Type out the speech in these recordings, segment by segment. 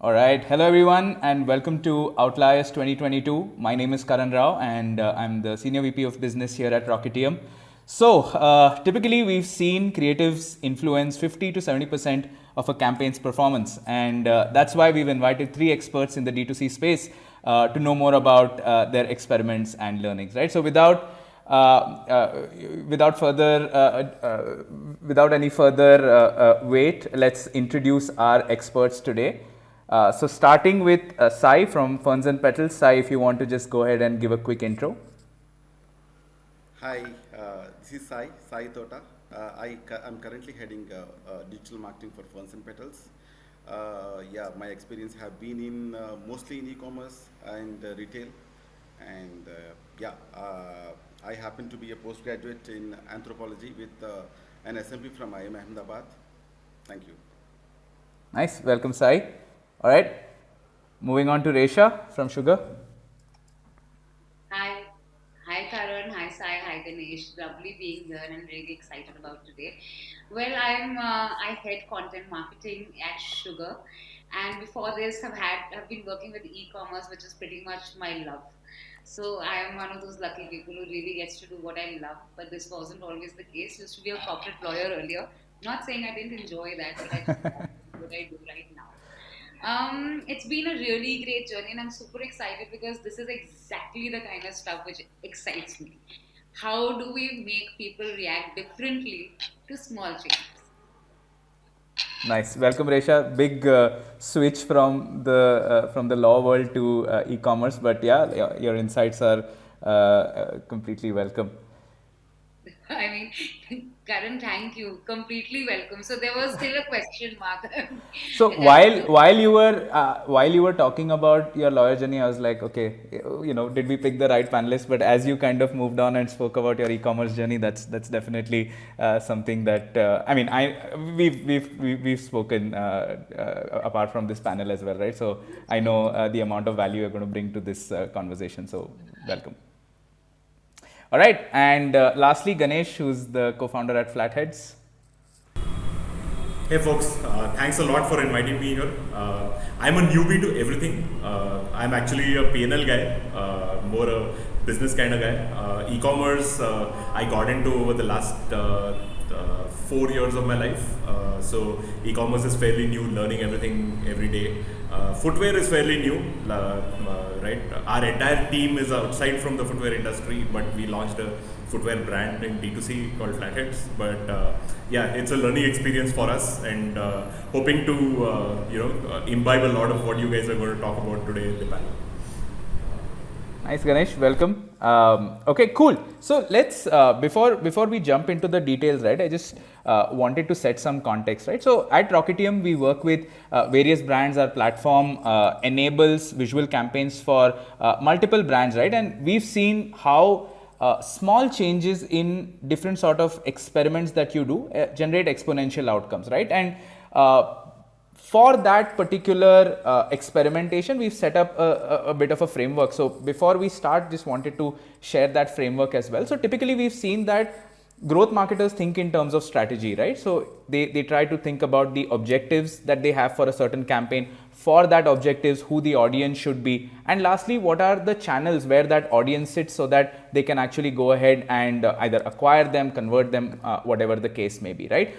All right. Hello, everyone, and welcome to Outliers 2022. My name is Karan Rao, and I'm the Senior VP of Business here at Rocketium. So, typically, we've seen creatives influence 50 to 70% of a campaign's performance, and that's why we've invited three experts in the D2C space to know more about their experiments and learnings. Right. So, uh, uh, without any further wait, let's introduce our experts today. So starting with Sai from Ferns and Petals. Sai, if you want to just go ahead and give a quick intro. Hi, this is Sai Thota. I'm currently heading digital marketing for Ferns and Petals. Yeah, my experience have been in mostly in e-commerce and retail, and I happen to be a postgraduate in anthropology with an SMP from IIM Ahmedabad. Thank you. Nice, welcome Sai. All right, moving on to Resha from Sugar. Hi, hi Karan, hi Sai, hi Ganesh. Lovely being here and really excited about today. Well, I head content marketing at Sugar, and before this, have been working with e-commerce, which is pretty much my love. So I am one of those lucky people who really gets to do what I love. But this wasn't always the case. Used to be a corporate lawyer earlier. Not saying I didn't enjoy that, but I just love what I do right now. It's been a really great journey, and I'm super excited because this is exactly the kind of stuff which excites me. How do we make people react differently to small changes? Nice, welcome Resha. Big switch from the law world to e-commerce, but yeah, your insights are completely welcome. I mean, Karan, thank you. Completely welcome. So there was still a question mark. So while you were talking about your lawyer journey, I was like, okay, did we pick the right panelist? But as you kind of moved on and spoke about your e-commerce journey, that's definitely something that I mean, we've spoken apart from this panel as well, right? So I know the amount of value you're going to bring to this conversation. So welcome. All right, and lastly, Ganesh, who's the co-founder at Flatheads. Hey folks, thanks a lot for inviting me here. I'm a newbie to everything. I'm actually a P&L guy, more a business kind of guy. E-commerce, I got into over the last 4 years of my life. So e-commerce is fairly new, learning everything every day. Footwear is fairly new, right? Our entire team is outside from the footwear industry, but we launched a footwear brand in D2C called Flatheads. But yeah, it's a learning experience for us, and hoping to imbibe a lot of what you guys are going to talk about today in the panel. Nice, Ganesh. Welcome. Okay, cool. So let's before we jump into the details, right? I just wanted to set some context, right? So at Rocketium, we work with various brands. Our platform enables visual campaigns for multiple brands, right? And we've seen how small changes in different sort of experiments that you do generate exponential outcomes, right? And for that particular experimentation, we've set up a bit of a framework. So before we start, just wanted to share that framework as well. So typically we've seen that growth marketers think in terms of strategy, right? So they try to think about the objectives that they have for a certain campaign, for that objectives, who the audience should be, and lastly, what are the channels where that audience sits so that they can actually go ahead and either acquire them, convert them, whatever the case may be, right?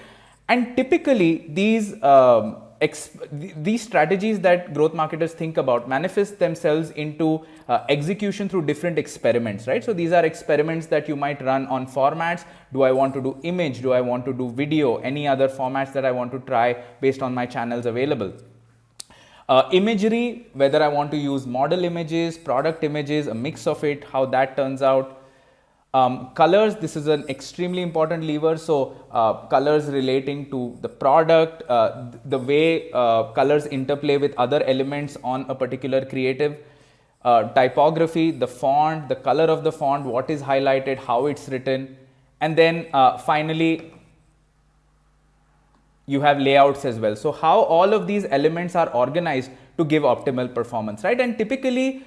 And typically these strategies that growth marketers think about manifest themselves into execution through different experiments, right? So these are experiments that you might run on formats. Do I want to do image? Do I want to do video? Any other formats that I want to try based on my channels available? Imagery, whether I want to use model images, product images, a mix of it, how that turns out. Colors, this is an extremely important lever. So colors relating to the product, the way colors interplay with other elements on a particular creative. Typography, the font, the color of the font, what is highlighted, how it's written. And then finally, you have layouts as well. So how all of these elements are organized to give optimal performance, right? And typically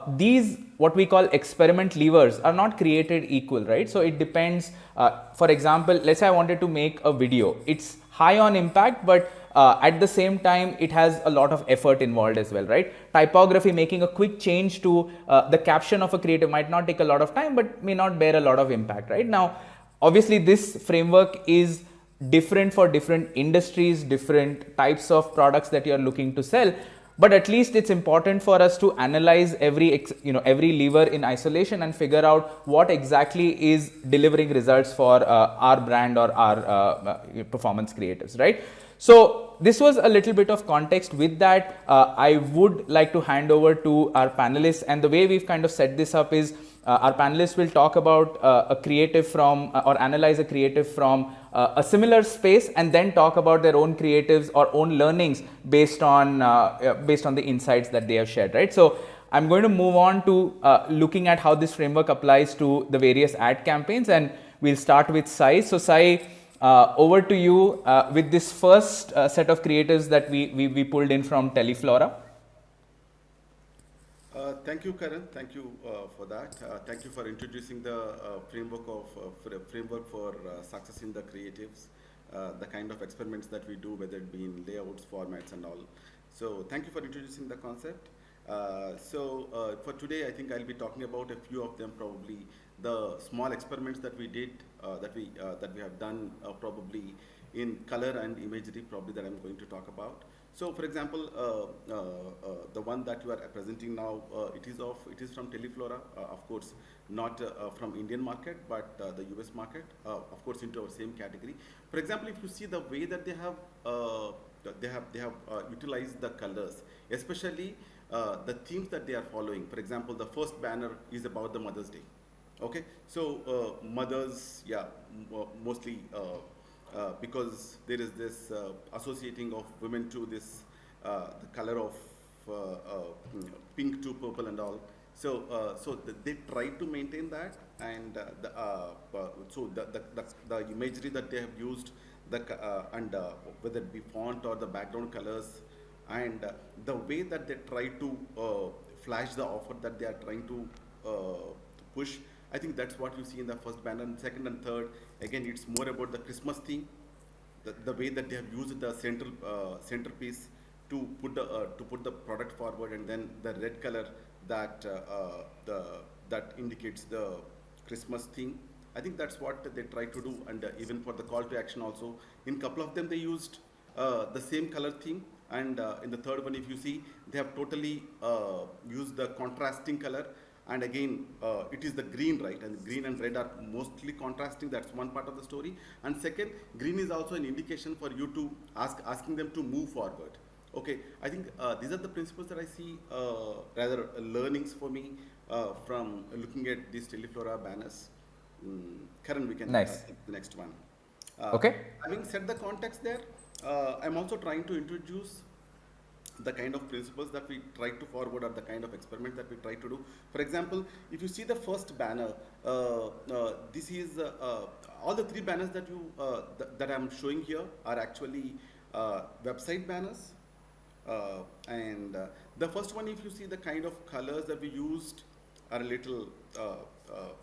these what we call experiment levers are not created equal, right? So it depends. For example, let's say I wanted to make a video. It's high on impact, but at the same time it has a lot of effort involved as well, right? Typography, making a quick change to the caption of a creative might not take a lot of time, but may not bear a lot of impact, right? Now, obviously this framework is different for different industries, different types of products that you are looking to sell, but at least it's important for us to analyze every lever in isolation and figure out what exactly is delivering results for our brand or our performance creatives, right? So this was a little bit of context. With that, I would like to hand over to our panelists, and the way we've kind of set this up is our panelists will talk about a creative from or analyze a creative from a similar space, and then talk about their own creatives or own learnings based on the insights that they have shared, right? So I'm going to move on to looking at how this framework applies to the various ad campaigns, and we'll start with Sai. So Sai, over to you with this first set of creatives that we pulled in from Teleflora. Thank you, Karan. Thank you for that. Thank you for introducing the framework for success in the creatives, the kind of experiments that we do, whether it be in layouts, formats, and all. So thank you for introducing the concept. For today, I think I'll be talking about a few of them, probably the small experiments that we did, that we have done, probably in color and imagery, probably that I'm going to talk about. So, for example, the one that you are presenting now, it is from Teleflora, of course, not from Indian market, but the US market, of course, into our same category. For example, if you see the way that they have utilized the colors, especially the themes that they are following. For example, the first banner is about the Mother's Day. Okay, so mothers, yeah, mostly. Because there is this associating of women to this the color of pink to purple and all. So they try to maintain that, and the imagery that they have used, whether it be font or the background colors, and the way that they try to flash the offer that they are trying to push. I think that's what you see in the first banner. And second and third, again, it's more about the Christmas theme, the way that they have used the centerpiece to put the product forward, and then the red color that indicates the Christmas theme. I think that's what they try to do, and even for the call to action also, in couple of them they used the same color theme, and in the third one, if you see, they have totally used the contrasting color. And again, it is the green, right? And green and red are mostly contrasting. That's one part of the story. And second, green is also an indication for you to asking them to move forward. Okay, I think these are the principles that I see, rather learnings for me from looking at these Teleflora banners. Karan, we can take the next one. Okay. Having set the context there, I'm also trying to introduce the kind of principles that we try to forward, or the kind of experiment that we try to do. For example, if you see the first banner, this is all the three banners that that I'm showing here are actually website banners. And the first one, if you see the kind of colors that we used are a little,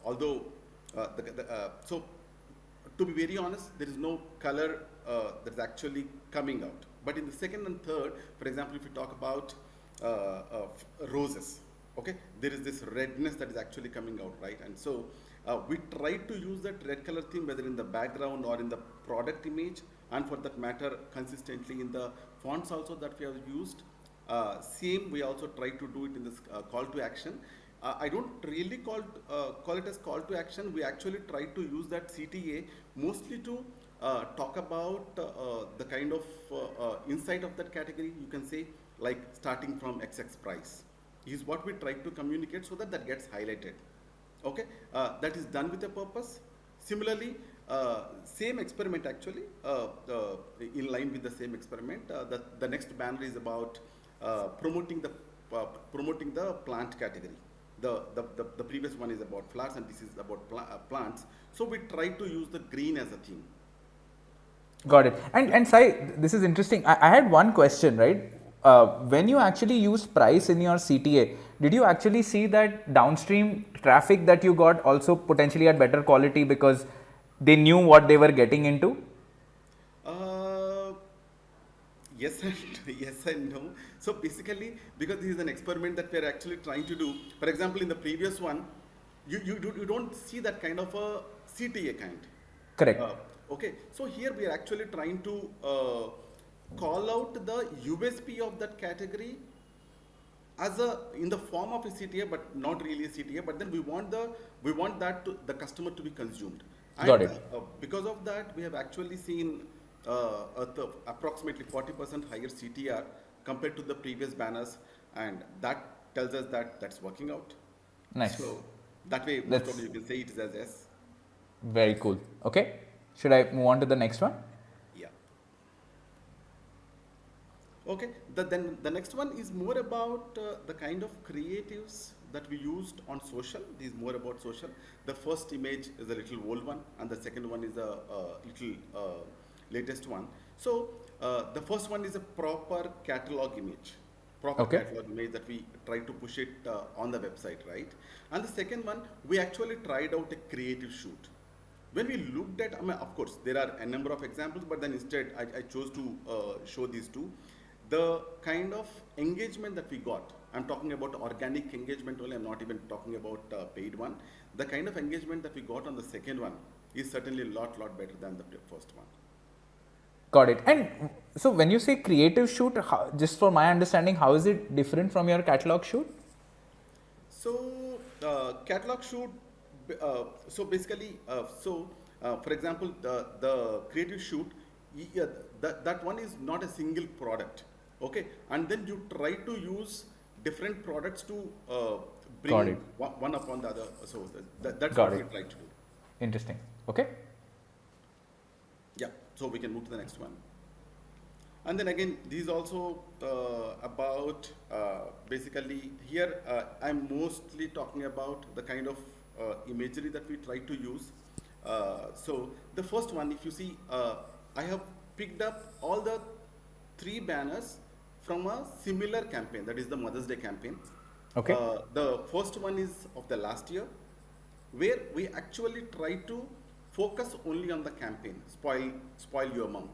although so to be very honest, there is no color that's actually coming out. But in the second and third, for example, if you talk about roses, okay, there is this redness that is actually coming out, right? And so we try to use that red color theme, whether in the background or in the product image, and for that matter, consistently in the fonts also that we have used. Same, we also try to do it in this call to action. I don't really call it as call to action. We actually try to use that CTA mostly to talk about the kind of insight of that category, you can say, like starting from XX price is what we try to communicate, so that gets highlighted. Okay, that is done with a purpose. Similarly, same experiment actually, in line with the same experiment, the next banner is about promoting the plant category. The previous one is about flowers, and this is about plants. So we try to use the green as a theme. Got it. And Sai, this is interesting. I had one question, right? When you actually used price in your CTA, did you actually see that downstream traffic that you got also potentially had better quality because they knew what they were getting into? Yes and yes and no. So basically, because this is an experiment that we are actually trying to do. For example, in the previous one, you don't see that kind of a CTA kind. Correct. Okay, so here we are actually trying to call out the USP of that category as a in the form of a CTA, but not really a CTA. But then we want that to the customer to be consumed. And, Got it. because of that, we have actually seen approximately 40% higher CTR compared to the previous banners, and that tells us that that's working out. Nice. So that way, most That's probably you can say it is as yes. very cool. Okay. Should I move on to the next one? Yeah. Okay. Then the next one is more about the kind of creatives that we used on social. This is more about social. The first image is a little old one, and the second one is a little latest one. So the first one is a proper catalog image. Okay. Catalog image that we try to push it on the website, right? And the second one, we actually tried out a creative shoot. When we looked at, I mean, of course, there are a number of examples, but then instead I chose to show these two. The kind of engagement that we got, I'm talking about organic engagement only, I'm not even talking about paid one. The kind of engagement that we got on the second one is certainly a lot better than the first one. Got it. And so when you say creative shoot, just for my understanding, how is it different from your catalog shoot? So catalog shoot, so basically, for example, the creative shoot, that one is not a single product, okay? And then you try to use different products to Got bring it. one upon the other. So that's Got what it. we try to do. Interesting. Okay. Yeah, so we can move to the next one. And then again, this is also about basically here I'm mostly talking about the kind of imagery that we try to use. So the first one, if you see, I have picked up all the 3 banners from a similar campaign, that is the Mother's Day campaign. Okay. The first one is of the last year, where we actually try to focus only on the campaign, spoil your mom.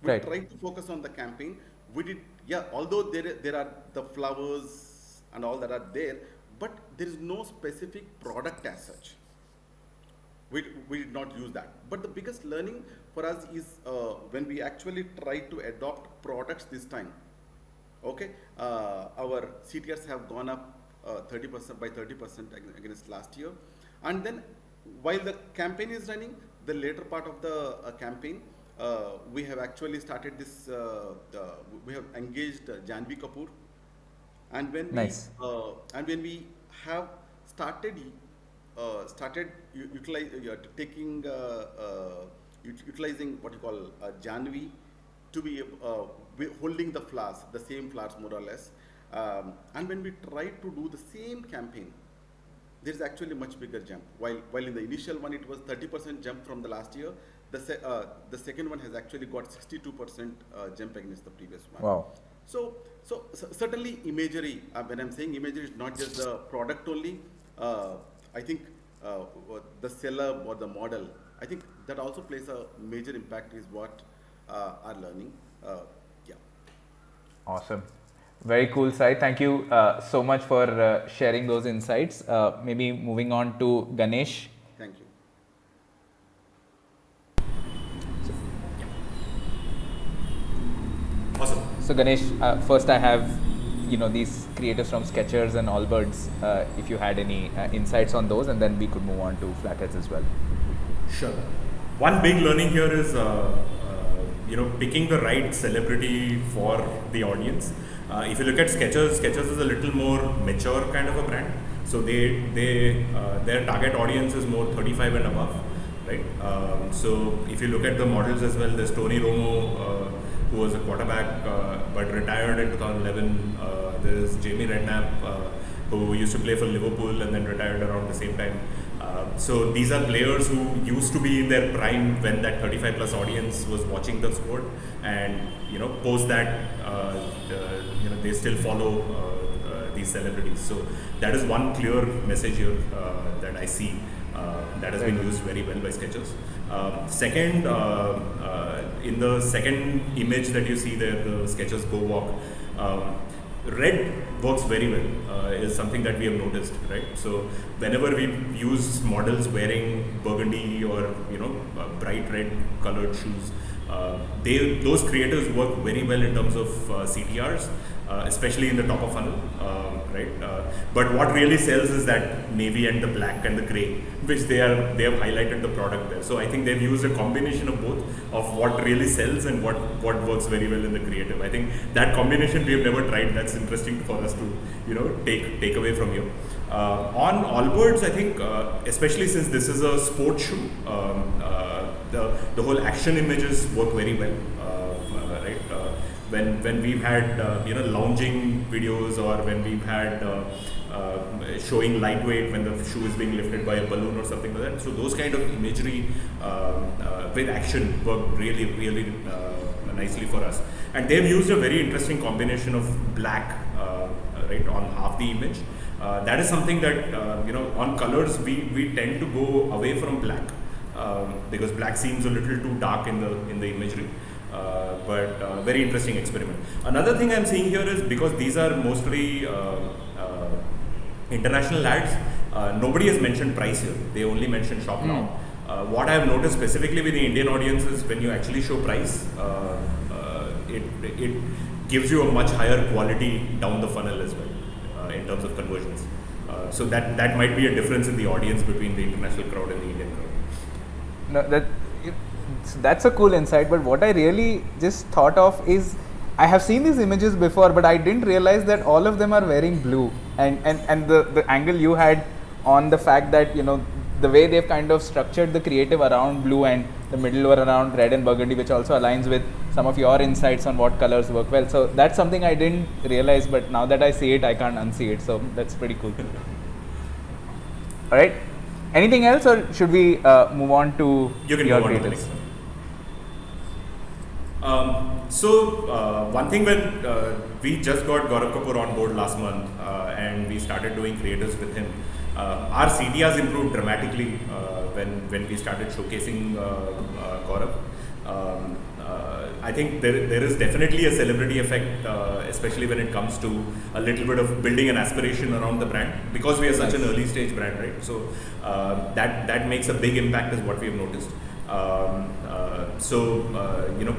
We Right. tried to focus on the campaign. We did, yeah, although there are the flowers and all that are there, but there is no specific product as such. We did not use that. But the biggest learning for us is when we actually try to adopt products this time. Okay, our CTRs have gone up 30% by 30% against last year. And then while the campaign is running, the later part of the campaign, we have actually started this, we have engaged Janvi Kapoor. And when Nice. we have started utilizing what you call Janvi to be holding the flowers, the same flowers more or less. And when we try to do the same campaign, there is actually a much bigger jump. While in the initial one it was 30% jump from the last year, the second one has actually got 62% jump against the previous one. Wow. So certainly imagery, when I'm saying imagery, is not just the product only. I think the seller or the model, I think that also plays a major impact is what are learning. Yeah. Awesome. Very cool, Sai. Thank you so much for sharing those insights. Maybe moving on to Ganesh. Thank you. Awesome. So Ganesh, first I have, these creators from Skechers and Allbirds. If you had any insights on those, and then we could move on to Flatheads as well. Sure. One big learning here is, picking the right celebrity for the audience. If you look at Skechers, Skechers is a little more mature kind of a brand. So their target audience is more 35 and above, right? So if you look at the models as well, there's Tony Romo, who was a quarterback but retired in 2011. There's Jamie Redknapp, who used to play for Liverpool and then retired around the same time. So these are players who used to be in their prime when that 35 plus audience was watching the sport, and post that they still follow these celebrities. So that is one clear message here that I see That has been used very well by sketchers. Second, in the second image that you see there, the sketchers go walk. Red works very well, is something that we have noticed, right? So whenever we use models wearing burgundy or bright red colored shoes, those creators work very well in terms of CTRs, especially in the top of funnel, right? But what really sells is that navy and the black and the gray, which they have highlighted the product there. So I think they've used a combination of both, of what really sells and what works very well in the creative. I think that combination we have never tried. That's interesting for us to take away from here. On Allbirds, I think especially since this is a sports shoe, the whole action images work very well, right? When we've had lounging videos, or when we've had showing lightweight when the shoe is being lifted by a balloon or something like that. So those kind of imagery with action work really nicely for us. And they've used a very interesting combination of black right on half the image. That is something that on colors we tend to go away from black because black seems a little too dark in the imagery. But very interesting experiment. Another thing I'm seeing here is, because these are mostly international ads, nobody has mentioned price here. They only mentioned shop now. What I have noticed specifically with the Indian audience is, when you actually show price, it gives you a much higher quality down the funnel as well in terms of conversions. So that might be a difference in the audience between the international crowd and the Indian crowd. No, that's a cool insight, but what I really just thought of is, I have seen these images before, but I didn't realize that all of them are wearing blue, and the angle you had on the fact that the way they've kind of structured the creative around blue and the middle were around red and burgundy, which also aligns with some of your insights on what colors work well. So that's something I didn't realize, but now that I see it, I can't unsee it. So that's pretty cool. All right. Anything else, or should we move on to your creatives? So one thing, when we just got Gaurav Kapoor on board last month and we started doing creators with him, our CTRs improved dramatically when we started showcasing Gaurav. I think there is definitely a celebrity effect, especially when it comes to a little bit of building an aspiration around the brand, because we are such an early stage brand, right? So that makes a big impact, is what we have noticed.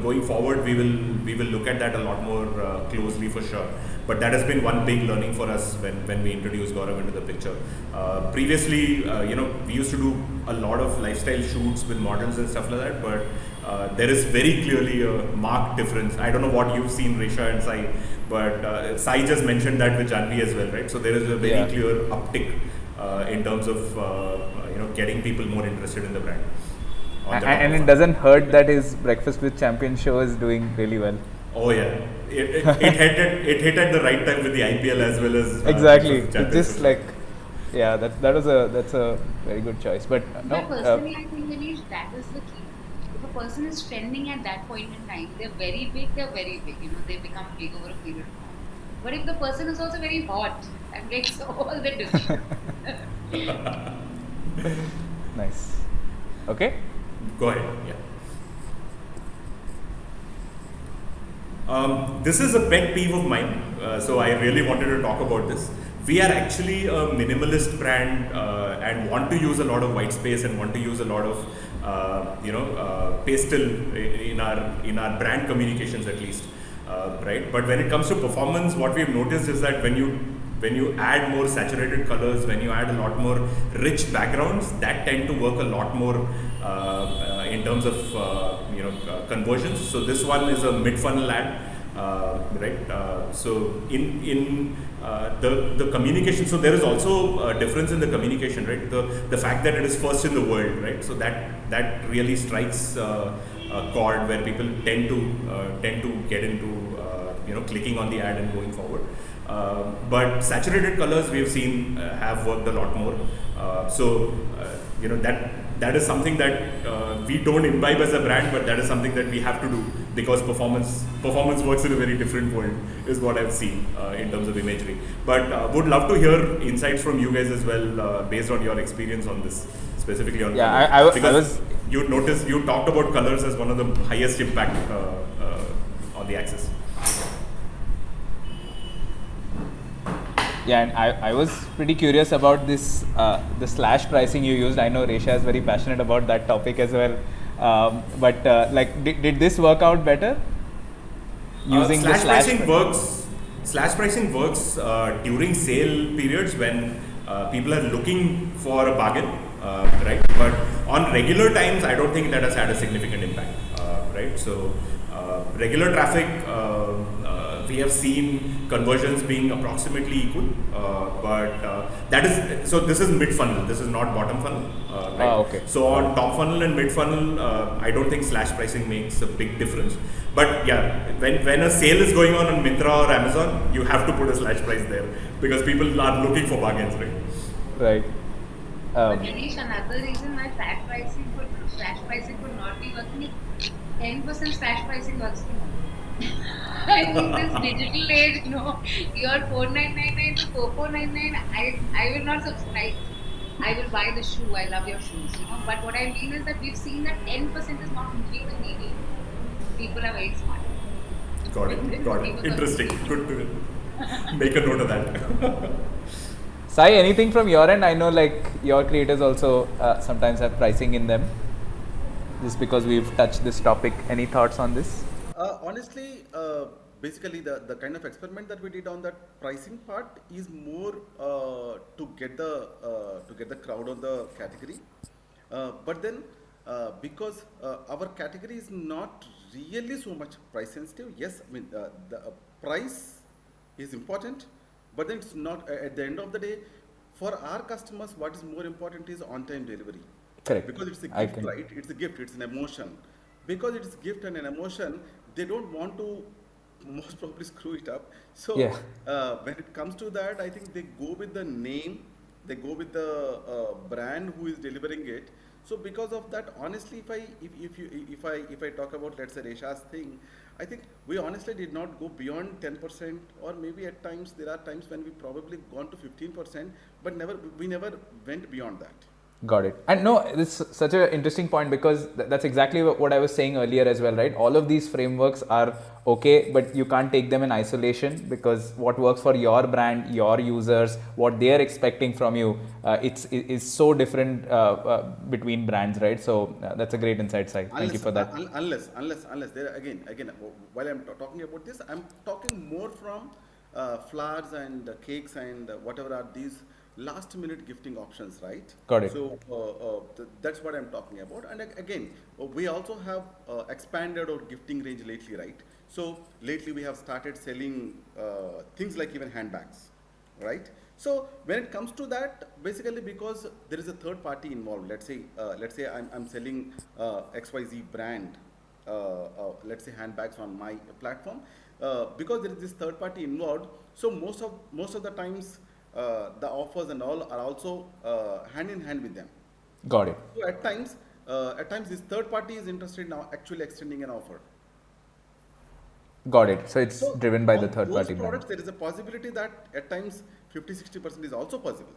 Going forward, we will look at that a lot more closely for sure. But that has been one big learning for us when we introduced Gaurav into the picture. Previously, we used to do a lot of lifestyle shoots with models and stuff like that, but there is very clearly a marked difference. I don't know what you've seen, Resha and Sai, but Sai just mentioned that with Janvi as well, right? So there is a very clear uptick in terms of getting people more interested in the brand. And it doesn't hurt that his Breakfast with Champions show is doing really well. Oh yeah, it hit at the right time with the IPL as well as exactly. It's just like, that's a very good choice. But no. Personally, I think, Ganesh, that is the key. If a person is trending at that point in time, they're very big. They become big over a period of time. But if the person is also very hot, that makes all the difference. Nice. Okay. Go ahead. Yeah. This is a pet peeve of mine, so I really wanted to talk about this. We are actually a minimalist brand and want to use a lot of white space and want to use a lot of pastel in our brand communications, at least, right? But when it comes to performance, what we've noticed is that when you add more saturated colors, when you add a lot more rich backgrounds, that tend to work a lot more in terms of conversions. So this one is a mid-funnel ad, right? So in the communication, so there is also a difference in the communication, right? The fact that it is first in the world, right? So that really strikes a chord where people tend to get into clicking on the ad and going forward. But saturated colors we have seen have worked a lot more. That is something that we don't imbibe as a brand, but that is something that we have to do, because performance works in a very different world, is what I've seen in terms of imagery. But would love to hear insights from you guys as well, based on your experience on this specifically on Yeah, colors. I Because was. you talked about colors as one of the highest impact on the axis. Yeah, and I was pretty curious about this, the slash pricing you used. I know Resha is very passionate about that topic as well. But like, did this work out better? Using the Slash pricing works during sale periods when people are looking for a bargain, right? But on regular times, I don't think that has had a significant impact, right? So regular traffic, we have seen conversions being approximately equal, but that is, so this is mid funnel, this is not bottom funnel, right? Okay. So on top funnel and mid funnel, I don't think slash pricing makes a big difference. But yeah, when a sale is going on Myntra or Amazon, you have to put a slash price there because people are looking for bargains, right? Right. But Ganesh, another reason why slash pricing could not be working is 10% slash pricing works for me. I think this digital age, your 4999 to 4499, I will not subscribe. I will buy the shoe. I love your shoes, But what I mean is that we've seen that 10% is not moving the needle. People are very smart. Got it. Interesting. Good to make a note of that. Sai, anything from your end? I know like your creators also sometimes have pricing in them. Just because we've touched this topic, any thoughts on this? Honestly, basically the kind of experiment that we did on that pricing part is more to get the crowd on the category. But then because our category is not really so much price sensitive, yes, I mean the price is important, but then it's not at the end of the day for our customers. What is more important is on-time delivery. Correct. Because it's a gift, right? It's a gift. It's an emotion. Because it's a gift and an emotion, they don't want to most probably screw it up. So Yeah. when it comes to that, I think they go with the name, they go with the brand who is delivering it. So because of that, honestly, if I talk about, let's say, Resha's thing, I think we honestly did not go beyond 10%, or maybe at times there are times when we probably gone to 15%, but we never went beyond that. Got it. And no, this is such an interesting point because that's exactly what I was saying earlier as well, right? All of these frameworks are okay, but you can't take them in isolation because what works for your brand, your users, what they're expecting from you, it's so different between brands, right? So that's a great insight, Sai. Thank you for that. Unless there again, while I'm talking about this, I'm talking more from flowers and cakes and whatever are these last minute gifting options, right? Got it. So that's what I'm talking about. And again, we also have expanded our gifting range lately, right? So lately we have started selling things like even handbags, right? So when it comes to that, basically because there is a third party involved, let's say I'm selling XYZ brand, let's say handbags on my platform, because there is this third party involved. So most of the times the offers and all are also hand in hand with them. Got it. So at times this third party is interested now actually extending an offer. Got it. So it's driven by the third party products, brand. there is a possibility that at times 50-60% is also possible.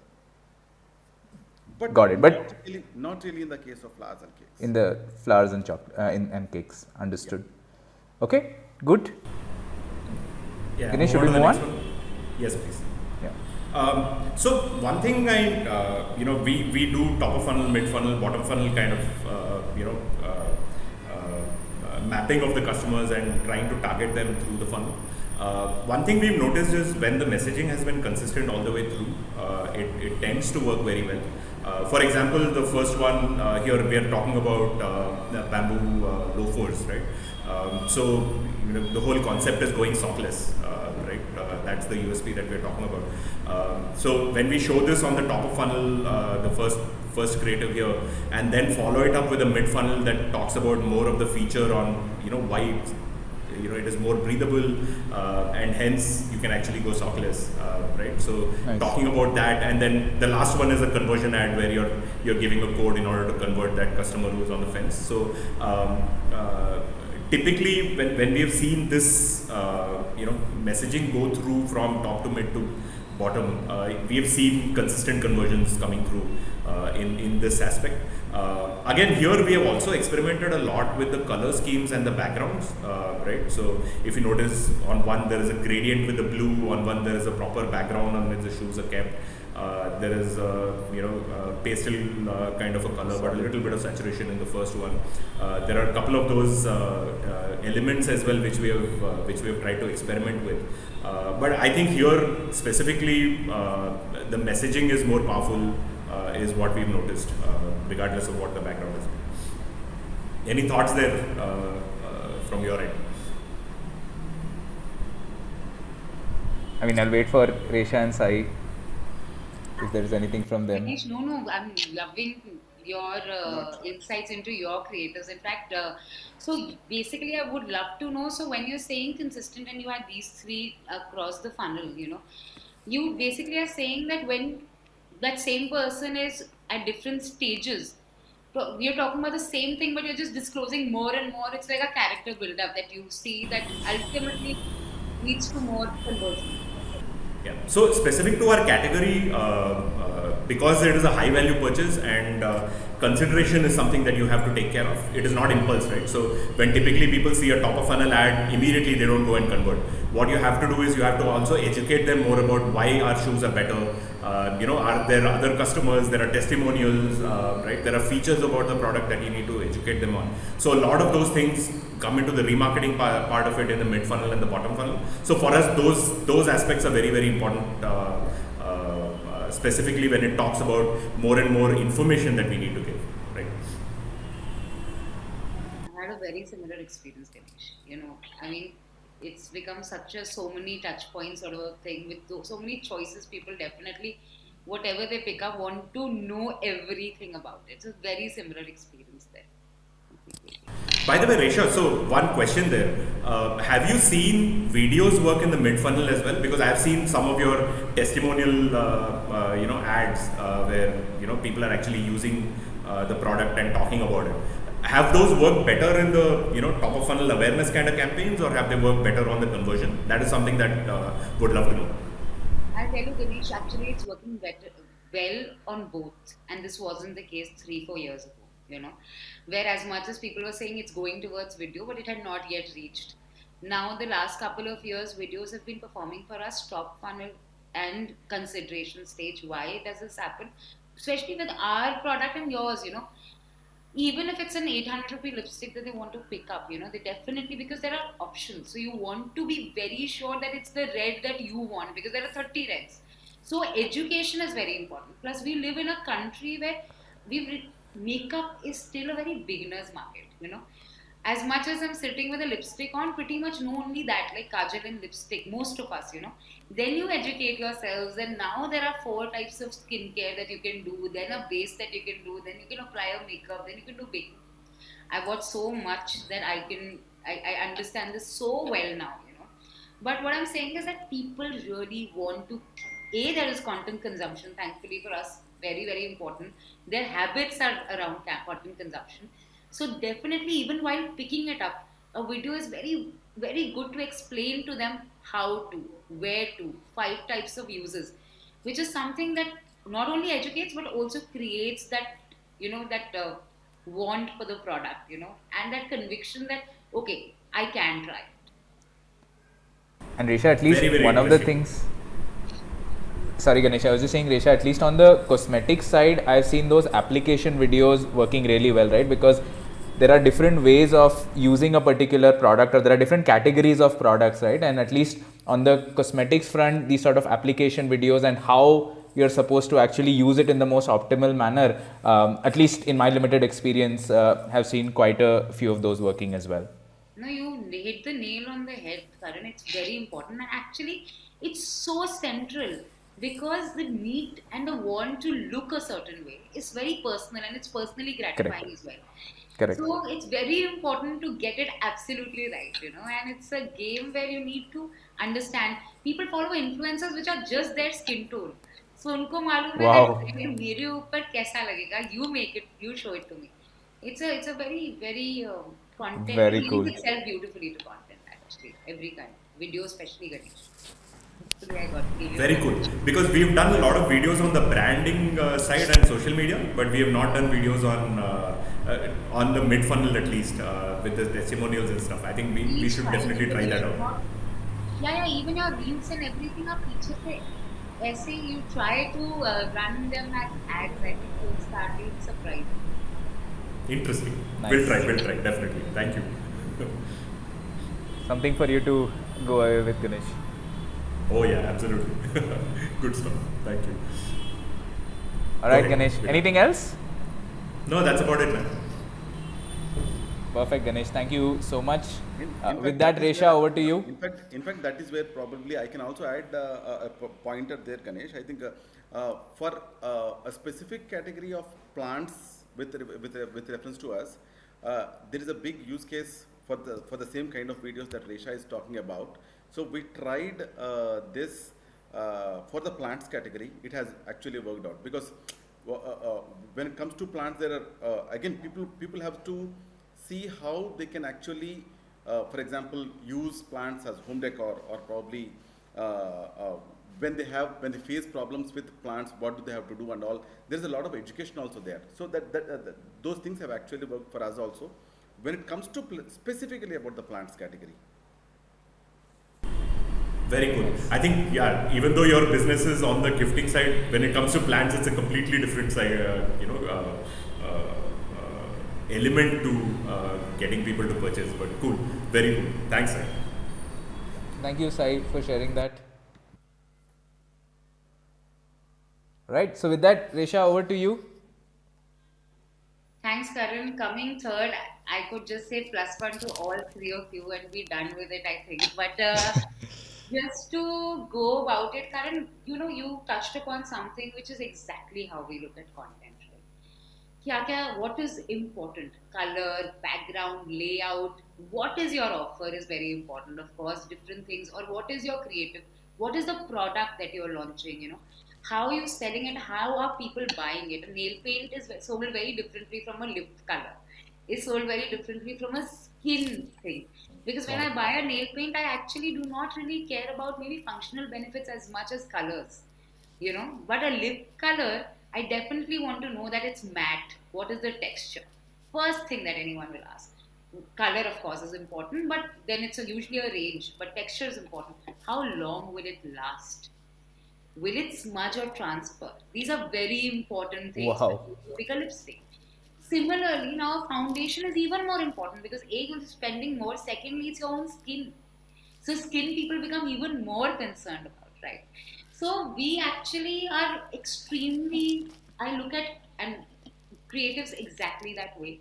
But Got it. But not really in the case of flowers and cakes. in the flowers and and cakes. Understood. Okay. Good. Yeah. Ganesh, should we move on? Yes, please. Yeah. So one thing we do top of funnel, mid funnel, bottom funnel kind of mapping of the customers and trying to target them through the funnel. One thing we've noticed is when the messaging has been consistent all the way through, it tends to work very well. For example, the first one here we are talking about the bamboo loafers, right? So the whole concept is going sockless, right? That's the USP that we're talking about. So when we show this on the top of funnel, the first creative here, and then follow it up with a mid funnel that talks about more of the feature on why it is more breathable, and hence you can actually go sockless, right? So nice. Talking about that, and then the last one is a conversion ad where you're giving a code in order to convert that customer who's on the fence. So typically when we have seen this messaging go through from top to mid to bottom. We have seen consistent conversions coming through in this aspect. Again, here we have also experimented a lot with the color schemes and the backgrounds, right? So if you notice, on one there is a gradient with the blue, on one there is a proper background on which the shoes are kept. There is pastel kind of a color, but a little bit of saturation in the first one. There are a couple of those elements as well which we have tried to experiment with. But I think here specifically the messaging is more powerful, is what we've noticed, regardless of what the background is. Any thoughts there from your end? I mean, I'll wait for Resha and Sai if there is anything from them. Ganesh, no, I'm loving your insights into your creators. In fact, so basically, I would love to know. So when you're saying consistent and you had these three across the funnel, you basically are saying that when that same person is at different stages, you're talking about the same thing, but you're just disclosing more and more. It's like a character build-up that you see that ultimately leads to more conversion. Yeah. So specific to our category, because it is a high value purchase and consideration is something that you have to take care of. It is not impulse, right? So when typically people see a top of funnel ad, immediately they don't go and convert. What you have to do is you have to also educate them more about why our shoes are better. Are there other customers? There are testimonials, right? There are features about the product that you need to educate them on. So a lot of those things come into the remarketing part of it in the mid funnel and the bottom funnel. So for us, those aspects are very, very important. Specifically when it talks about more and more information that we need to give, right? I had a very similar experience, Ganesh. I mean, it's become such a so many touch points sort of a thing with so many choices. People definitely, whatever they pick up, want to know everything about it. It's a very similar experience there. By the way, Resha, so one question there. Have you seen videos work in the mid funnel as well? Because I've seen some of your testimonial, ads where people are actually using the product and talking about it. Have those worked better in the top of funnel awareness kind of campaigns, or have they worked better on the conversion? That is something that would love to know. I'll tell you, Ganesh, actually it's working well on both, and this wasn't the case 3-4 years ago. Where as much as people were saying it's going towards video, but it had not yet reached. Now, the last couple of years, videos have been performing for us top funnel and consideration stage. Why does this happen? Especially with our product and yours, even if it's an 800 rupee lipstick that they want to pick up, they definitely, because there are options. So you want to be very sure that it's the red that you want, because there are 30 reds. So education is very important. Plus, we live in a country where makeup is still a very beginner's market, As much as I'm sitting with a lipstick on, pretty much know only that, like kajal and lipstick, most of us, Then you educate yourselves, and now there are 4 types of skincare that you can do, then a base that you can do, then you can apply a makeup, then you can do baking. I've watched so much that I understand this so well now, But what I'm saying is that people really want to, there is content consumption, thankfully for us, very, very important. Their habits are around content consumption. So definitely, even while picking it up, a video is very, very good to explain to them how to, where to, 5 types of uses, which is something that not only educates but also creates that, want for the product, and that conviction that, okay, I can try it. And Resha, at least Very, very one of the things. Sorry, Ganesh, I was just saying, Resha, at least on the cosmetics side, I've seen those application videos working really well, right? Because there are different ways of using a particular product, or there are different categories of products, right? And at least on the cosmetics front, these sort of application videos and how you're supposed to actually use it in the most optimal manner, at least in my limited experience, have seen quite a few of those working as well. No, you hit the nail on the head, Karan. It's very important, and actually, it's so central. Because the need and the want to look a certain way is very personal, and it's personally gratifying as well. Correct. So it's very important to get it absolutely right, and it's a game where you need to understand. People follow influencers which are just their skin tone. So unko malum hai that mere upar kaisa lagega, you make it, you show it to me. It's a very, very content. Very cool. It sells beautifully to content. actually, every kind. Video, especially Ganesh. Today I got to give you Very cool. Because we've done a lot of videos on the branding side and social media, but we have not done videos on the mid funnel at least with the testimonials and stuff. I think we should definitely try that out. Yeah, even your reels and everything are पीछे से ऐसे you try to run them as ads. I think you'll start being surprised. Interesting. Nice. We'll try, definitely. Thank you. Something for you to go away with, Ganesh. Oh yeah, absolutely. Good stuff. Thank you. All right, Okay. Ganesh. Anything else? No, that's about it, man. Perfect, Ganesh. Thank you so much. In With fact, that, is Resha, where- over to you. In fact, that is where probably I can also add pointer there, Ganesh. I think for a specific category of plants with reference to us, there is a big use case for the same kind of videos that Resha is talking about. So we tried this for the plants category. It has actually worked out because when it comes to plants, there are again people have to see how they can actually, for example, use plants as home decor, or probably when they face problems with plants, what do they have to do and all. There's a lot of education also there. So that those things have actually worked for us also. When it comes to specifically about the plants category. Very cool. I think, yeah, even though your business is on the gifting side, when it comes to plants, it's a completely different side, element to getting people to purchase. But cool, very cool. Thanks, Sai. Thank you, Sai, for sharing that. Right. So with that, Resha, over to you. Thanks, Karan. Coming third, I could just say +1 to all three of you and be done with it, I think. But just to go about it, Karan, you touched upon something which is exactly how we look at content, right? What is important? Color, background, layout. What is your offer is very important, of course, different things. Or what is your creative? What is the product that you're launching, How are you selling it? How are people buying it? A nail paint is sold very differently from a lip color. It's sold very differently from a skin thing. Because when I buy a nail paint, I actually do not really care about maybe functional benefits as much as colors, But a lip color, I definitely want to know that it's matte. What is the texture? First thing that anyone will ask. Color, of course, is important, but then it's usually a range. But texture is important. How long will it last? Will it smudge or transfer? These are very important things when Wow. you pick a lipstick. Similarly, now foundation is even more important because A, you're spending more. Secondly, it's your own skin. So skin people become even more concerned about, right? So we actually are extremely, I look at and creatives exactly that way.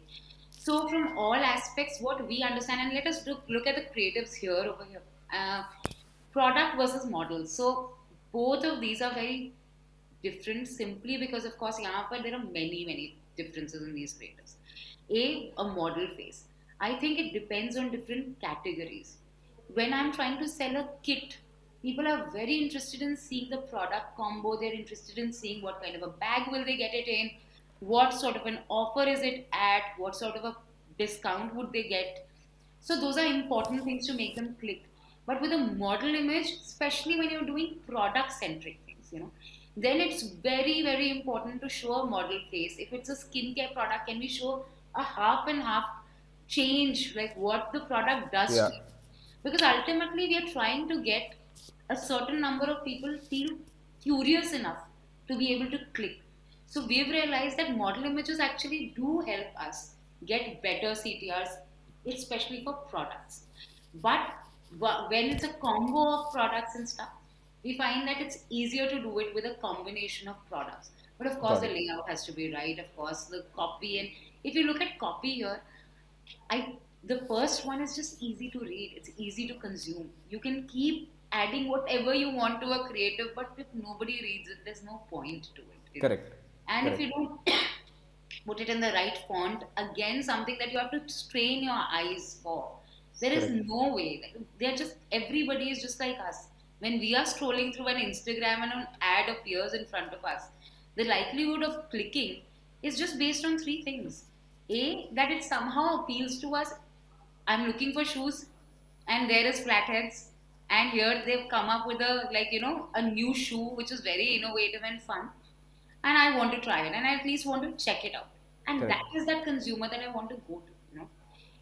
So from all aspects, what we understand, and let us look at the creatives here over here. Product versus model. So both of these are very different simply because of course there are many differences in these creatives. A model face. I think it depends on different categories. When I'm trying to sell a kit, people are very interested in seeing the product combo. They're interested in seeing what kind of a bag will they get it in, what sort of an offer is it at, what sort of a discount would they get. So those are important things to make them click. But with a model image, especially when you're doing product centric things, then it's very important to show a model face. If it's a skincare product, can we show a half and half change, like what the product does Yeah. to you? Because ultimately we are trying to get a certain number of people feel curious enough to be able to click. So we've realized that model images actually do help us get better CTRs, especially for products. But when it's a combo of products and stuff, we find that it's easier to do it with a combination of products. But of course, Got the it. layout has to be right. Of course, the copy, and if you look at copy here, the first one is just easy to read. It's easy to consume. You can keep adding whatever you want to a creative, but if nobody reads it, there's no point to it. Correct. And if Correct. you don't put it in the right font, again something that you have to strain your eyes for. There is Correct. no way. They're just everybody is just like us. When we are scrolling through an Instagram and an ad appears in front of us, the likelihood of clicking is just based on three things. A, that it somehow appeals to us. I'm looking for shoes. and there is Flatheads, and here they've come up with a, like, a new shoe which is very innovative and fun, and I want to try it, and I at least want to check it out. And Correct. that is that consumer that I want to go to.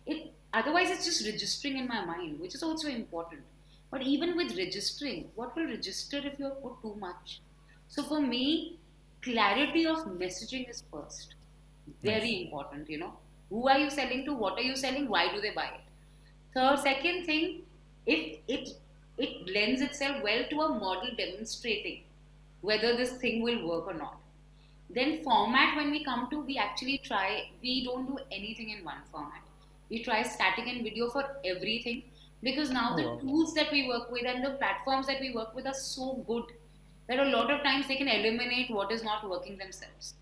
It otherwise it's just registering in my mind, which is also important. But even with registering, what will register if you have put too much? So for me, clarity of messaging is first. Nice. Very important. Who are you selling to? What are you selling? Why do they buy it? So second thing, if it lends itself well to a model demonstrating whether this thing will work or not. Then format, when we come to, we actually try, we don't do anything in one format. We try static and video for everything, because now Oh, the wow. tools that we work with and the platforms that we work with are so good that a lot of times they can eliminate what is not working themselves.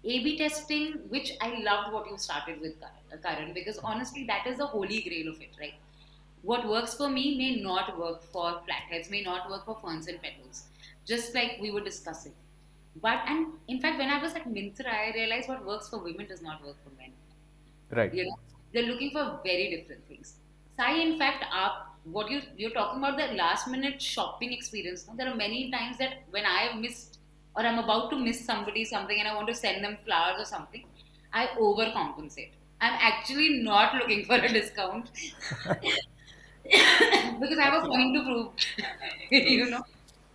A/B testing, which I loved what you started with, Karan, because honestly that is the holy grail of it, right? What works for me may not work for Flatheads, may not work for Ferns and Petals, just like we were discussing. And in fact, when I was at Mintra, I realized what works for women does not work for men. Right. They're looking for very different things. Sai, in fact, what you're talking about, the last minute shopping experience. No? There are many times that when I have missed, or I'm about to miss somebody something and I want to send them flowers or something, I overcompensate. I'm actually not looking for a discount because I have a point to prove. you know.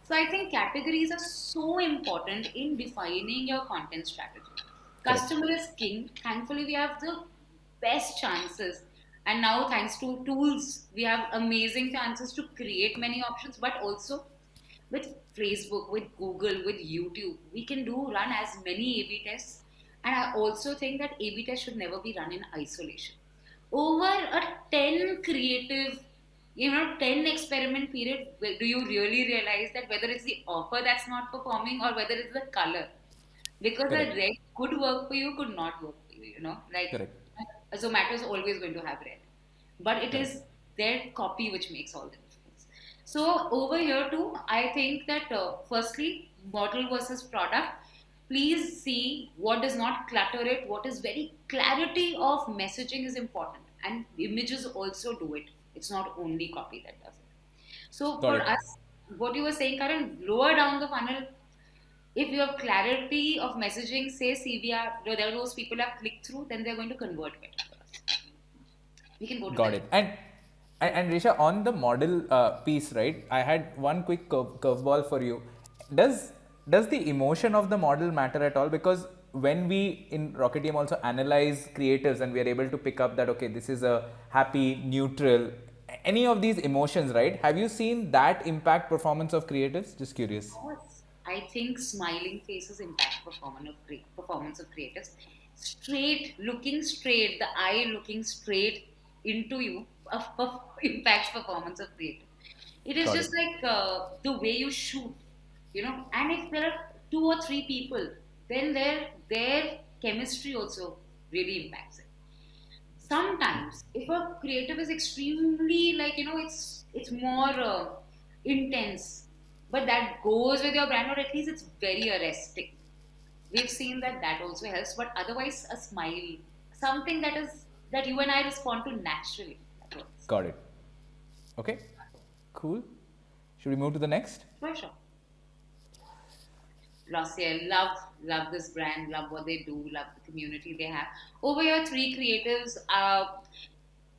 So I think categories are so important in defining your content strategy. Correct. Customer is king. Thankfully, we have the best chances. And now, thanks to tools, we have amazing chances to create many options, but also with Facebook, with Google, with YouTube, we can run as many A/B tests. And I also think that A/B tests should never be run in isolation. Over a 10 creative, 10 experiment period, do you really realize that whether it's the offer that's not performing or whether it's the color? Because a Correct. red could work for you, could not work for you. Like Correct. Zomato is always going to have red, but it Correct. is their copy which makes all the difference. So over here too, I think that firstly, model versus product. Please see what does not clutter it. What is very clarity of messaging is important, and images also do it. It's not only copy that does it. So Got for it. us, what you were saying, Karan, lower down the funnel. If you have clarity of messaging, say CVR, whether those people have clicked through, then they're going to convert better for us. We can go to the Got next. it. And Risha, on the model piece, right? I had one quick curveball for you. Does does the emotion of the model matter at all? Because when we in Rocket Team also analyze creatives and we are able to pick up that okay, this is a happy, neutral, any of these emotions, right? Have you seen that impact performance of creatives? Just curious. Course. I think smiling faces impact performance of creatives. Looking straight, the eye looking straight into you impacts performance of creative. It is Got it. just like the way you shoot. And if there are two or three people, then their chemistry also really impacts it. Sometimes if a creative is extremely, like, it's more intense, but that goes with your brand, or at least it's very arresting. We've seen that also helps, but otherwise a smile, something that you and I respond to naturally, that works. Got it. Okay. Cool. Should we move to the next? For sure. Rossi, love this brand, love what they do, love the community they have. Over here, three creatives,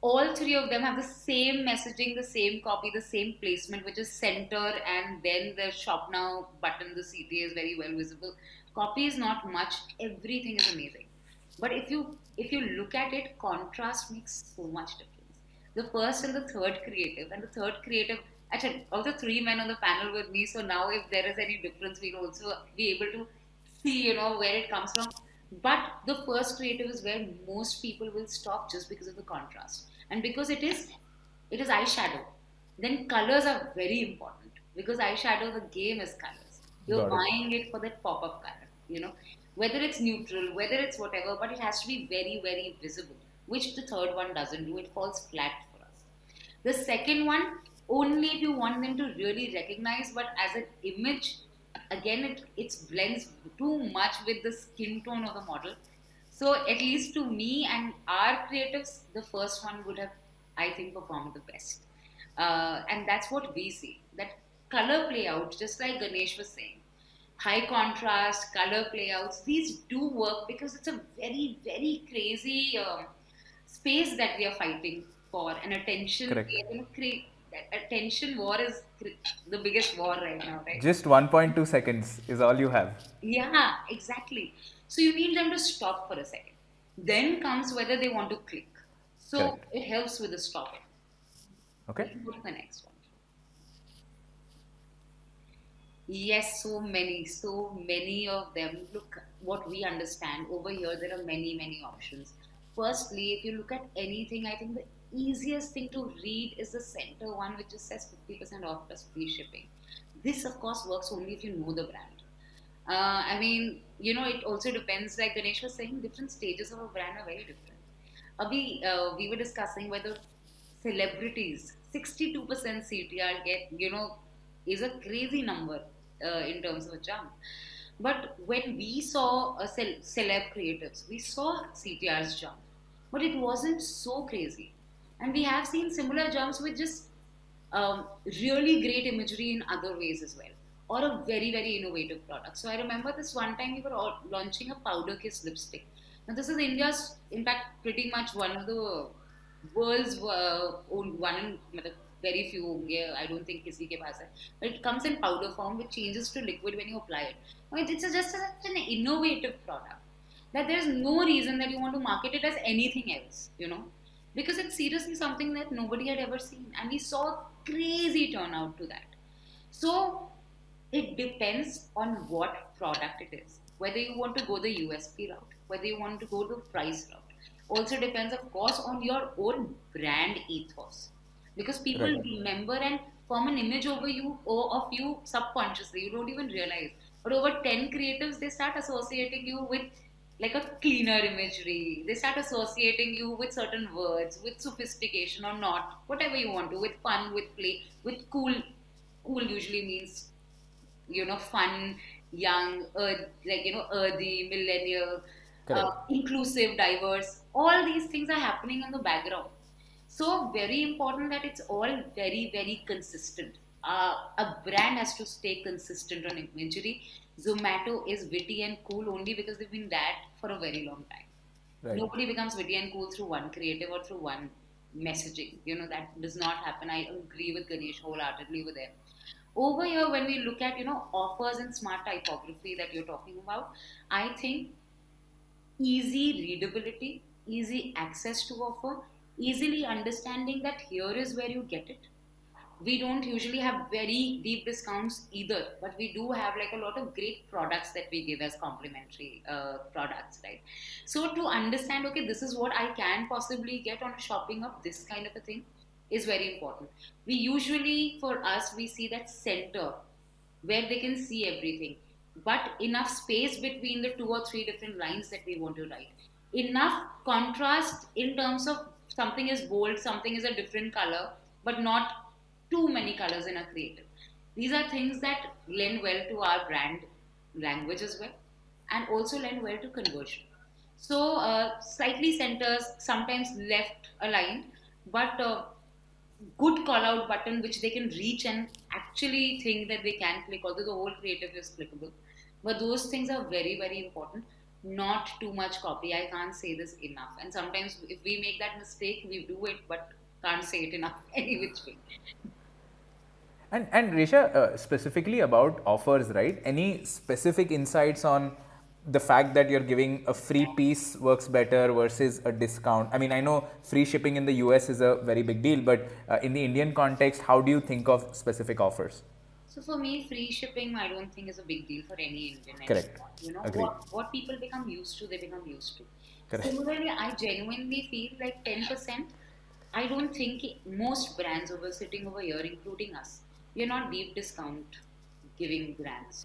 all three of them have the same messaging, the same copy, the same placement, which is center, and then the shop now button, the CTA is very well visible. Copy is not much, everything is amazing. But if you look at it, contrast makes so much difference. The first and the third creative, and the third creative, actually, also three men on the panel with me. So now, if there is any difference, we'll also be able to see, where it comes from. But the first creative is where most people will stop just because of the contrast, and because it is eyeshadow. Then colors are very important, because eyeshadow, the game is colors. You're Got it. buying it for that pop of color. Whether it's neutral, whether it's whatever, but it has to be very, very visible, which the third one doesn't do. It falls flat for us. The second one, only if you want them to really recognize, but as an image, again, it blends too much with the skin tone of the model. So, at least to me and our creatives, the first one would have, I think, performed the best. And that's what we see. That color play out, just like Ganesh was saying, high contrast, color playouts, these do work because it's a very, very crazy space that we are fighting for. And attention, Correct. attention war is the biggest war right now, right? Just 1.2 seconds is all you have. Yeah, exactly. So you need them to stop for a second. Then comes whether they want to click. So Correct. it helps with the stopping. Okay. Go to the next one. Yes, so many of them. Look, what we understand over here, there are many, many options. Firstly, if you look at anything, I think the easiest thing to read is the center one, which just says 50% off plus free shipping. This, of course, works only if you know the brand. I mean, it also depends, like Ganesh was saying, different stages of a brand are very different. We were discussing whether celebrities, 62% CTR is a crazy number in terms of a jump. But when we saw celeb creatives, we saw CTRs jump, but it wasn't so crazy. And we have seen similar jumps with just really great imagery in other ways as well, or a very, very innovative product. So I remember this one time we were all launching a powder kiss lipstick. Now this is India's, in fact, pretty much one of the world's own one, matlab, very few होंगे, I don't think किसी के पास है. But it comes in powder form, which changes to liquid when you apply it. Now, it's just such an innovative product that there's no reason that you want to market it as anything else, because it's seriously something that nobody had ever seen, and we saw crazy turnout to that. So it depends on what product it is, whether you want to go the USP route, whether you want to go the price route. Also depends, of course, on your own brand ethos, because people Right. remember and form an image over you or of you subconsciously. You don't even realize. But over 10 creatives, they start associating you with like a cleaner imagery. They start associating you with certain words, with sophistication or not, whatever you want to, with fun, with play, with cool. Cool usually means fun, young, earthy, millennial, Correct. inclusive, diverse. All these things are happening in the background. So very important that it's all very, very consistent. A brand has to stay consistent on imagery. Zomato is witty and cool only because they've been that for a very long time. Right. Nobody becomes witty and cool through one creative or through one messaging. That does not happen. I agree with Ganesh wholeheartedly with him. Over here, when we look at offers and smart typography that you're talking about, I think easy readability, easy access to offer, easily understanding that here is where you get it. We don't usually have very deep discounts either, but we do have like a lot of great products that we give as complimentary products, right? So to understand, okay, this is what I can possibly get on a shopping of this kind of a thing is very important. We usually, for us, we see that center where they can see everything, but enough space between the two or three different lines that we want to write. Enough contrast in terms of something is bold, something is a different color, but not too many colors in a creative. These are things that lend well to our brand language as well, and also lend well to conversion. So slightly centers, sometimes left aligned, but good call out button which they can reach and actually think that they can click, although the whole creative is clickable. But those things are very, very important. Not too much copy. I can't say this enough. And sometimes if we make that mistake, we do it, but can't say it enough any which way. And Resha, specifically about offers, right? Any specific insights on the fact that you're giving a free piece works better versus a discount? I mean, I know free shipping in the US is a very big deal, but in the Indian context, how do you think of specific offers? So for me, free shipping, I don't think is a big deal for any Indian Correct. anymore. Agreed. What people become used to, they become used to. Correct. Similarly, I genuinely feel like 10%. I don't think most brands over sitting over here, including us, we are not deep discount giving brands.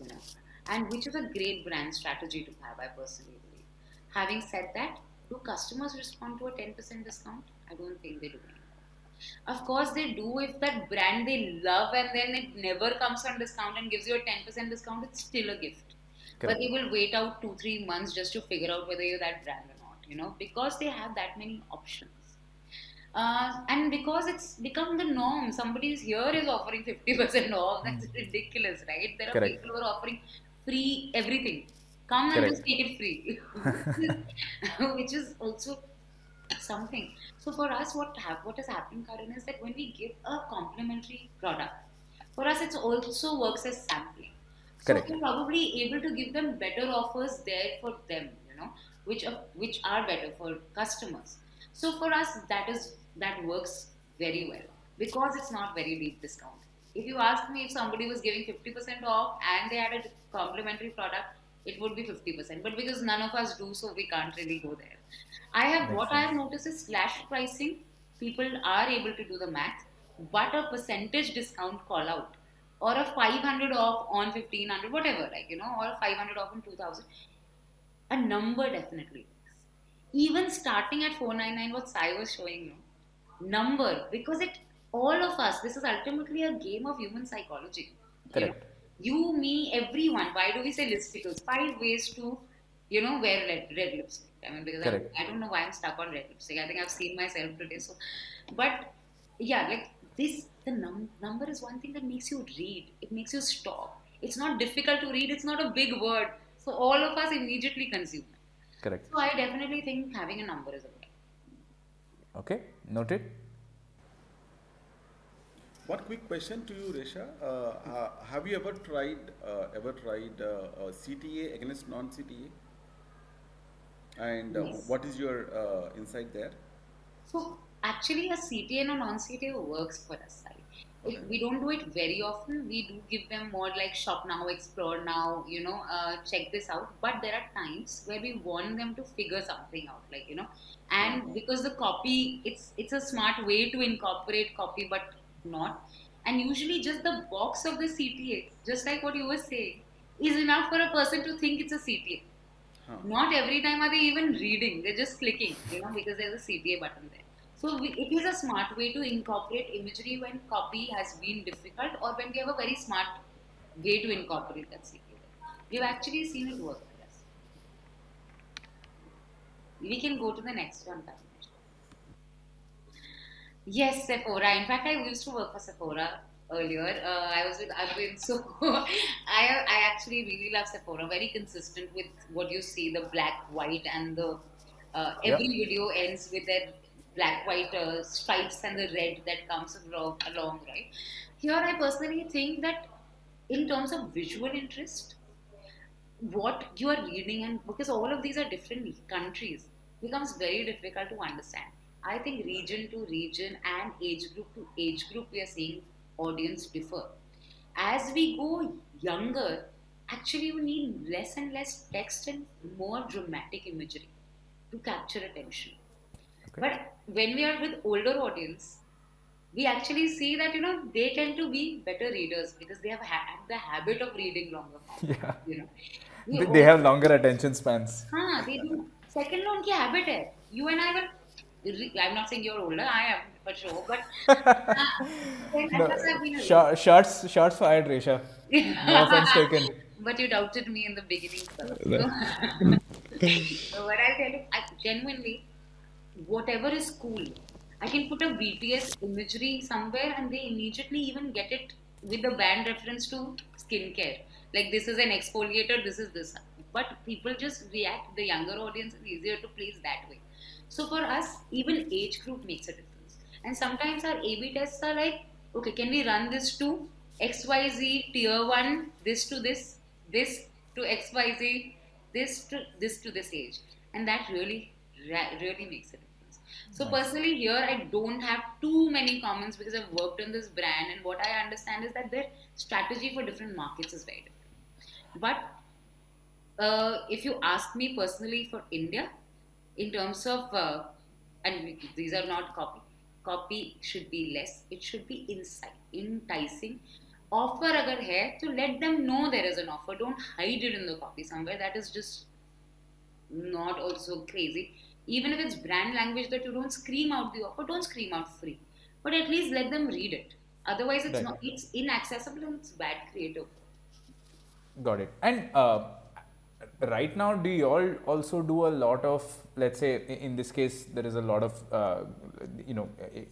And which is a great brand strategy to have, I personally believe. Having said that, do customers respond to a 10% discount? I don't think they do anymore. Of course, they do if that brand they love and then it never comes on discount and gives you a 10% discount, it's still a gift. But Correct. they will wait out 2-3 months just to figure out whether you're that brand or not, because they have that many options. And because it's become the norm, somebody's here is offering 50% off. That's ridiculous, right? There are Correct. people who are offering free everything. Come and just Correct. take it free, which is also something. So for us, what is happening, Karan, is that when we give a complimentary product, for us it also works as sampling. So Correct. we're probably able to give them better offers there for them, which are better for customers. So for us, that works very well because it's not very deep discount. If you ask me if somebody was giving 50% off and they had a complimentary product, it would be 50%. But because none of us do, so we can't really go there. Makes What I sense. have noticed is slash pricing. People are able to do the math, but a percentage discount call out or a 500 off on 1500, whatever, or a 500 off on 2000, a number definitely works. Even starting at 499, what Sai was showing you, number, because all of us, this is ultimately a game of human psychology. You know, Correct. you, me, everyone. Why do we say listicles? 5 ways to, wear red lipstick. I mean, because Correct. I don't know why I'm stuck on red lipstick. I think I've seen myself today. So, but yeah, like this, the number is one thing that makes you read. It makes you stop. It's not difficult to read. It's not a big word. So all of us immediately consume it. Correct. So I definitely think having a number is a way. Okay. Noted. One quick question to you, Resha. Have you ever tried CTA against non-CTA? And Yes. what is your insight there? So actually, a CTA and a non-CTA works for us. Right? Okay. We don't do it very often. We do give them more like shop now, explore now, check this out. But there are times where we want them to figure something out, and because the copy, it's a smart way to incorporate copy, but not. And usually, just the box of the CTA, just like what you were saying, is enough for a person to think it's a CTA. Huh. Not every time are they even reading, they're just clicking, because there's a CTA button there. So it is a smart way to incorporate imagery when copy has been difficult or when we have a very smart way to incorporate that CTA. We've actually seen it work for us. We can go to the next one, Kavinesh. Yes, Sephora. In fact, I used to work for Sephora earlier. I was with Arvind, so I actually really love Sephora. Very consistent with what you see, the black, white, and the Yeah. every video ends with that black, white stripes and the red that comes along, right? Here, I personally think that in terms of visual interest, what you are reading, and because all of these are different countries, becomes very difficult to understand. I think region to region and age group to age group, we are seeing audience differ. As we go younger, actually you need less and less text and more dramatic imagery to capture attention. Okay. But when we are with older audience, we actually see that they tend to be better readers because they have had the habit of reading longer form. Yeah. You know, They have longer attention spans. हाँ, they do. Second loan की habit है. You and I were. I'm not saying you're older. I am for sure, but that No. must have been a Shots fired, Resha. No offense taken. But you doubted me in the beginning, sir. Right. So what I'll tell you, genuinely, whatever is cool, I can put a BTS imagery somewhere and they immediately even get it with the band reference to skincare. Like this is an exfoliator, this is this. But people just react, the younger audience is easier to please that way. So for us, even age group makes a difference. And sometimes our A/B tests are like, okay, can we run this to XYZ tier 1, this to XYZ, this age. And that really makes a difference. So Nice. personally here I don't have too many comments because I've worked on this brand, and what I understand is that their strategy for different markets is very different. But if you ask me personally for India, in terms of, and these are not copy should be less, it should be enticing. Offer agar hai, to let them know there is an offer. Don't hide it in the copy somewhere. That is just not also crazy. Even if it's brand language that you don't scream out the offer, don't scream out free. But at least let them read it. Otherwise, it's Right. not. It's inaccessible and it's bad creative. Got it. And Right now, do you all also do a lot of, let's say, in this case, there is a lot of,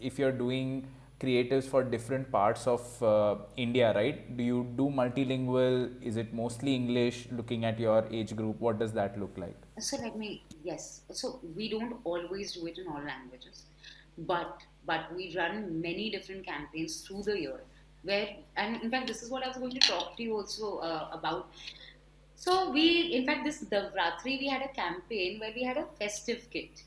if you're doing creatives for different parts of India, right? Do you do multilingual? Is it mostly English? Looking at your age group, what does that look like? So yes. So we don't always do it in all languages, but we run many different campaigns through the year. Where and in fact, this is what I was going to talk to you also about. So in fact, this Navratri, we had a campaign where we had a festive kit.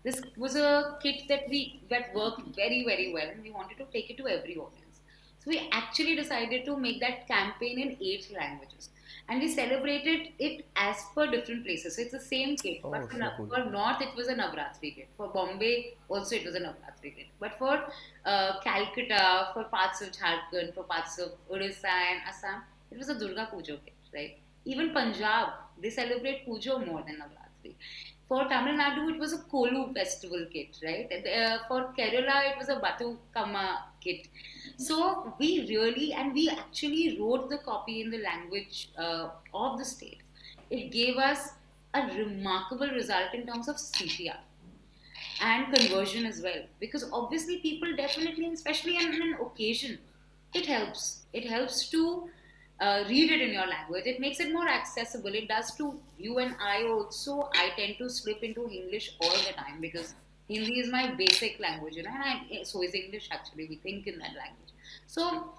This was a kit that worked very very well, and we wanted to take it to every audience. So we actually decided to make that campaign in 8 languages, and we celebrated it as per different places. So it's the same kit, Oh, but so cool. for North it was a Navratri kit. For Bombay also it was a Navratri kit. But for Calcutta, for parts of Jharkhand, for parts of Odisha and Assam, it was a Durga Puja kit, right? Even Punjab, they celebrate Pujo more than Navratri. For Tamil Nadu, it was a Kolu festival kit, right? For Kerala, it was a Batu Kama kit. So we actually wrote the copy in the language of the state. It gave us a remarkable result in terms of CTR and conversion as well. Because obviously, people definitely, especially on an occasion, it helps. It helps to read it in your language. It makes it more accessible. It does to you and I also. I tend to slip into English all the time because Hindi is my basic language, and so is English actually. We think in that language. So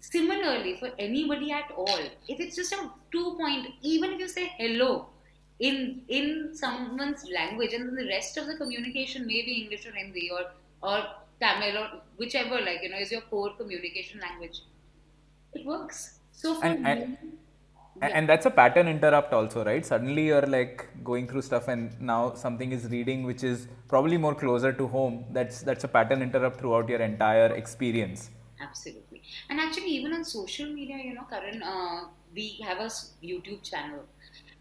similarly, for anybody at all, if it's just a 2 point, even if you say hello in someone's language, and then the rest of the communication may be English or Hindi or Tamil or whichever, is your core communication language, it works. So for And, and me, yeah, and that's a pattern interrupt also, right? Suddenly you're like going through stuff and now something is reading which is probably more closer to home. That's a pattern interrupt throughout your entire experience. absolutely. And actually, even on social media, Karan, we have a YouTube channel.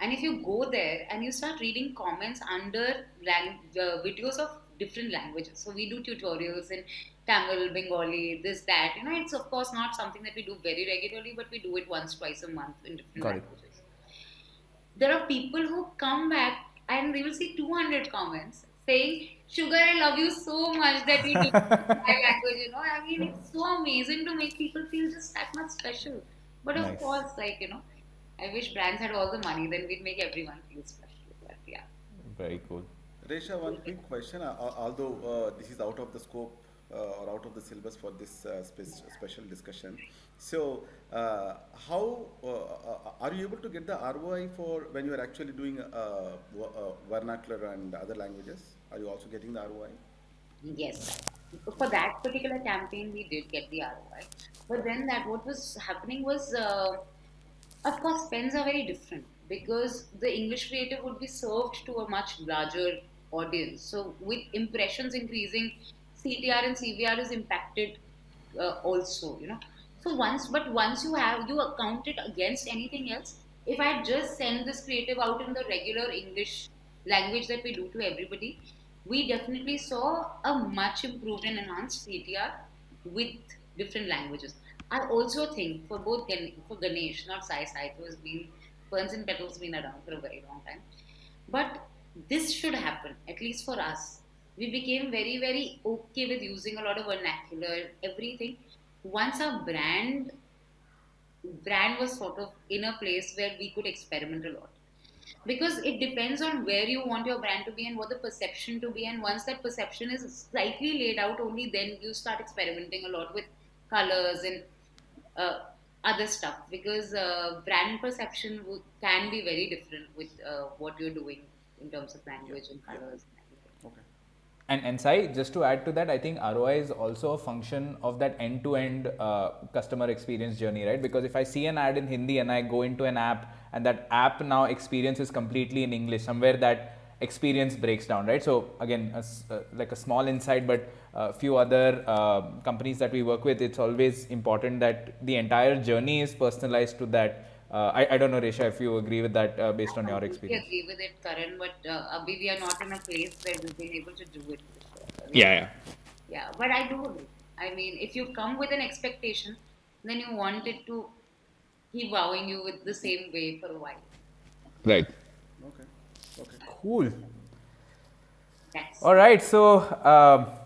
And if you go there and you start reading comments under videos of different languages, so we do tutorials in Tamil, Bengali, this, that, it's of course not something that we do very regularly, but we do it once, twice a month in different Got it. languages. There are people who come back and we will see 200 comments saying, Sugar, I love you so much that you did my language, I mean, it's so amazing to make people feel just that much special. But of Nice. course, I wish brands had all the money, then we'd make everyone feel special. But yeah. Very cool. Resha, one quick question. Although this is out of the scope or out of the syllabus for this special discussion, so how are you able to get the ROI for when you are actually doing vernacular and other languages? Are you also getting the ROI? Yes. For that particular campaign, we did get the ROI. But then what was happening was, of course, pens are very different because the English creative would be served to a much larger audience. So with impressions increasing, CTR and CVR is impacted also. So once you account it against anything else. If I just send this creative out in the regular English language that we do to everybody, we definitely saw a much improved and enhanced CTR with different languages. I also think for for Ganesh, not Sai, who has been Ferns and Petals been around for a very long time. But this should happen, at least for us. We became very, very okay with using a lot of vernacular, everything. Once our brand was sort of in a place where we could experiment a lot, because it depends on where you want your brand to be and what the perception to be, and once that perception is slightly laid out, only then you start experimenting a lot with colors and uh, other stuff, because brand perception can be very different with what you're doing in terms of Yeah, language and yeah. colors and everything. Okay. And Sai, just to add to that, I think ROI is also a function of that end-to-end customer experience journey, right? Because if I see an ad in Hindi and I go into an app and that app now experience is completely in English, somewhere that experience breaks down, right? So again, like a small insight, but a few other companies that we work with, it's always important that the entire journey is personalized to that. I don't know, Resha, if you agree with that based on I your completely experience. agree with it, Karan, but Abhi, we are not in a place where we've been able to do it for sure. I mean, Yeah, yeah. yeah, but I do agree. I mean, if you come with an expectation, then you want it to keep wowing you with the same way for a while. Right. Okay. Okay. Cool. That's All right, so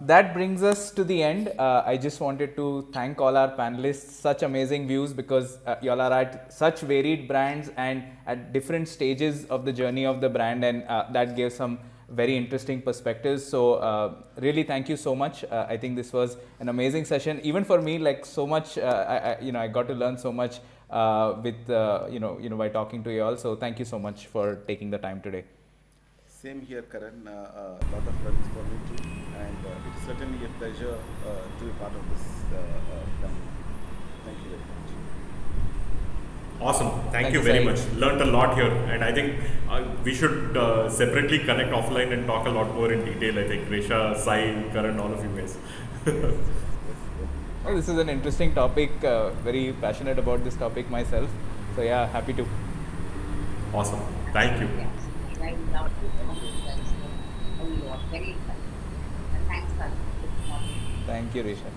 that brings us to the end. I just wanted to thank all our panelists, such amazing views, because y'all are at such varied brands and at different stages of the journey of the brand, and that gave some very interesting perspectives. So really thank you so much. I think this was an amazing session, even for me, like so much, I got to learn so much with, by talking to you all. So thank you so much for taking the time today. Same here, Karan. Lot of learnings for me too, and it is certainly a pleasure to be part of this panel. Thank you very much. Awesome. Thank Thank you you, very Sai. much. Learned a lot here, and I think we should separately connect offline and talk a lot more in detail. I think Resha, Sai, Karan, all of you guys. Oh, this is an interesting topic. Very passionate about this topic myself. So yeah, happy to. Awesome. Thank you. yes. I love to know you guys a lot. Very exciting. And thanks, Karan. Thank you, Risha.